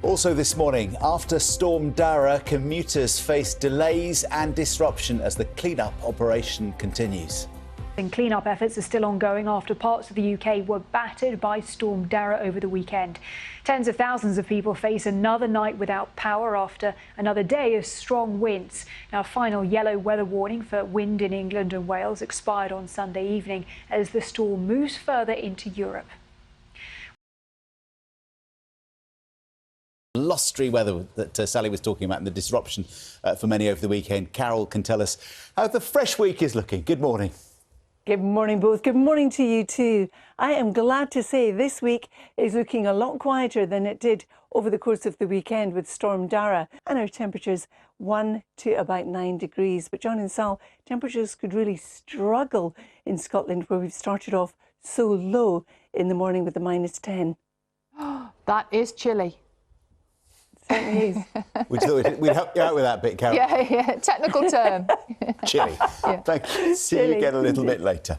Also this morning, after Storm Dara, commuters face delays and disruption as the clean-up operation continues. Clean-up efforts are still ongoing after parts of the UK were battered by Storm Dara over the weekend. Tens of thousands of people face another night without power after another day of strong winds. Now, final yellow weather warning for wind in England and Wales expired on Sunday evening as the storm moves further into Europe. Blustery weather that Sally was talking about and the disruption for many over the weekend. Carol can tell us how the fresh week is looking. Good morning. Good morning, both. Good morning to you too. I am glad to say this week is looking a lot quieter than it did over the course of the weekend with Storm Dara, and our temperatures 1 to about 9 degrees. But John and Sal, temperatures could really struggle in Scotland, where we've started off so low in the morning with the -10. That is chilly. Certainly is. We'd help you out with that bit, Carol. Yeah, technical term. Chilly. Yeah. Thank you. See you again a little bit later.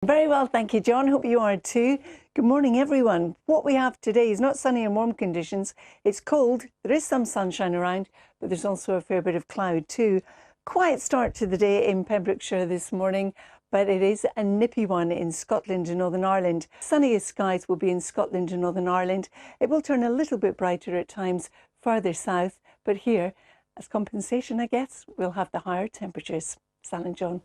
Very well, thank you, John. Hope you are too. Good morning, everyone. What we have today is not sunny and warm conditions. It's cold. There is some sunshine around, but there's also a fair bit of cloud too. Quiet start to the day in Pembrokeshire this morning, but it is a nippy one in Scotland and Northern Ireland. Sunniest skies will be in Scotland and Northern Ireland. It will turn a little bit brighter at times further south, but here, as compensation, I guess, we'll have the higher temperatures. Sal and John.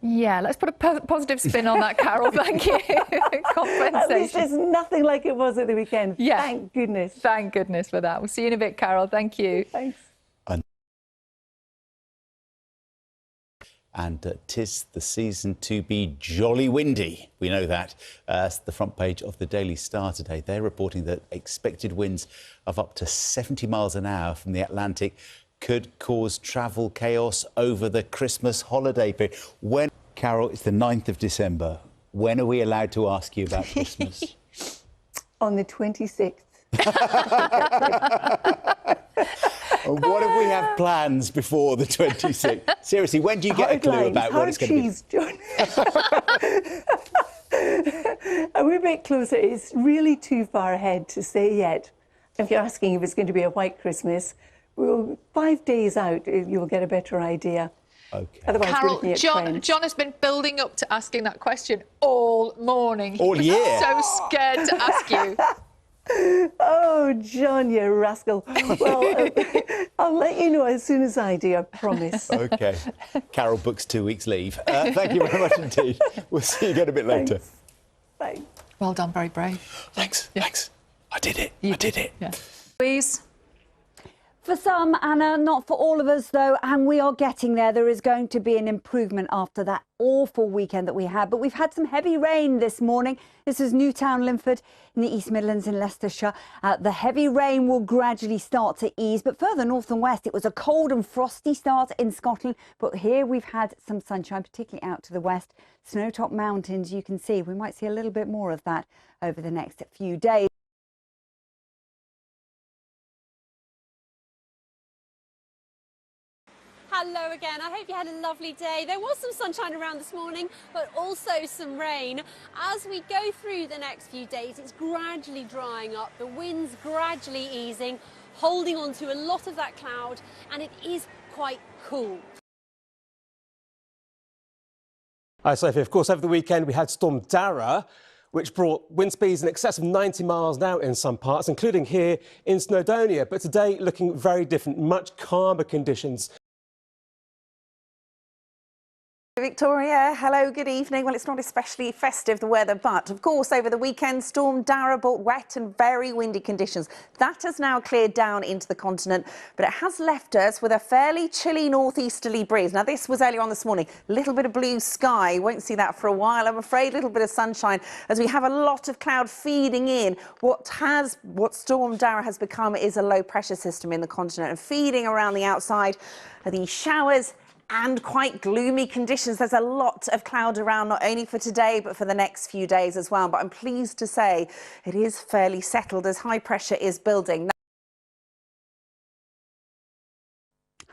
Yeah, let's put a positive spin on that, Carol. Thank you. Compensation. At least it's nothing like it was at the weekend. Yeah. Thank goodness. Thank goodness for that. We'll see you in a bit, Carol. Thank you. Thanks. And 'tis the season to be jolly windy. We know that. It's the front page of the Daily Star today. They're reporting that expected winds of up to 70 miles an hour from the Atlantic could cause travel chaos over the Christmas holiday period. When, Carol, it's the 9th of December. When are we allowed to ask you about Christmas? On the 26th. What if we have plans before the 26th? Seriously, when do you get a clue about what it's going to be? John. And we're a bit closer. It's really too far ahead to say yet. If you're asking if it's going to be a white Christmas, well, 5 days out, you'll get a better idea. Okay. Otherwise, we're Carol, looking at John has been building up to asking that question all morning. All He year. was so scared to ask you. Oh, John, you rascal. Well, I'll let you know as soon as I do, I promise. OK. Carol books 2 weeks leave. Thank you very much indeed. We'll see you again a bit later. Thanks. Bye. Well done, very brave. Thanks. Yeah. Thanks. I did it. I did it. Yeah. Please. For some, Anna, not for all of us, though, and we are getting there. There is going to be an improvement after that awful weekend that we had. But we've had some heavy rain this morning. This is Newtown, Linford, in the East Midlands in Leicestershire. The heavy rain will gradually start to ease, but further north and west, it was a cold and frosty start in Scotland. But here we've had some sunshine, particularly out to the west. Snow-topped mountains, you can see. We might see a little bit more of that over the next few days. Hello again. I hope you had a lovely day. There was some sunshine around this morning, but also some rain. As we go through the next few days, it's gradually drying up, the wind's gradually easing, holding on to a lot of that cloud, and it is quite cool. Hi, Sophie. Of course, over the weekend we had Storm Dara, which brought wind speeds in excess of 90 miles an hour in some parts, including here in Snowdonia. But today, looking very different, much calmer conditions. Victoria, hello, good evening. Well, it's not especially festive, the weather, but of course over the weekend Storm Dara brought wet and very windy conditions. That has now cleared down into the continent, but it has left us with a fairly chilly northeasterly breeze. Now this was earlier on this morning, a little bit of blue sky, won't see that for a while, I'm afraid, a little bit of sunshine as we have a lot of cloud feeding in. What Storm Dara has become is a low pressure system in the continent, and feeding around the outside are these showers and quite gloomy conditions. There's a lot of cloud around, not only for today, but for the next few days as well. But I'm pleased to say it is fairly settled as high pressure is building.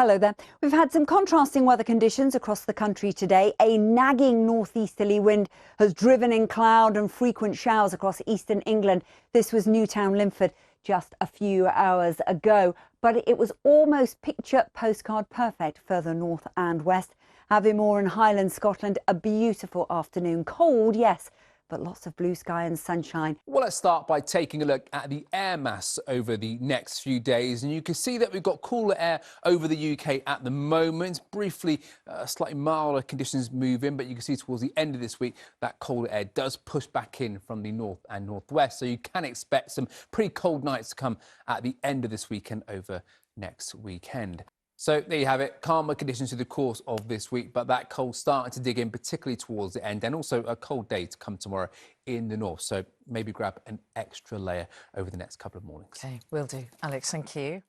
Hello there. We've had some contrasting weather conditions across the country today. A nagging northeasterly wind has driven in cloud and frequent showers across eastern England. This was Newtown, Linford, just a few hours ago. But it was almost picture postcard perfect further north and west. Aviemore and Highland, Scotland, a beautiful afternoon. Cold, yes, but lots of blue sky and sunshine. Well, let's start by taking a look at the air mass over the next few days. And you can see that we've got cooler air over the UK at the moment. Briefly, slightly milder conditions move in, but you can see towards the end of this week, that colder air does push back in from the north and northwest. So you can expect some pretty cold nights to come at the end of this weekend over next weekend. So there you have it, calmer conditions through the course of this week, but that cold starting to dig in, particularly towards the end, and also a cold day to come tomorrow in the north. So maybe grab an extra layer over the next couple of mornings. OK, will do. Alex, thank you.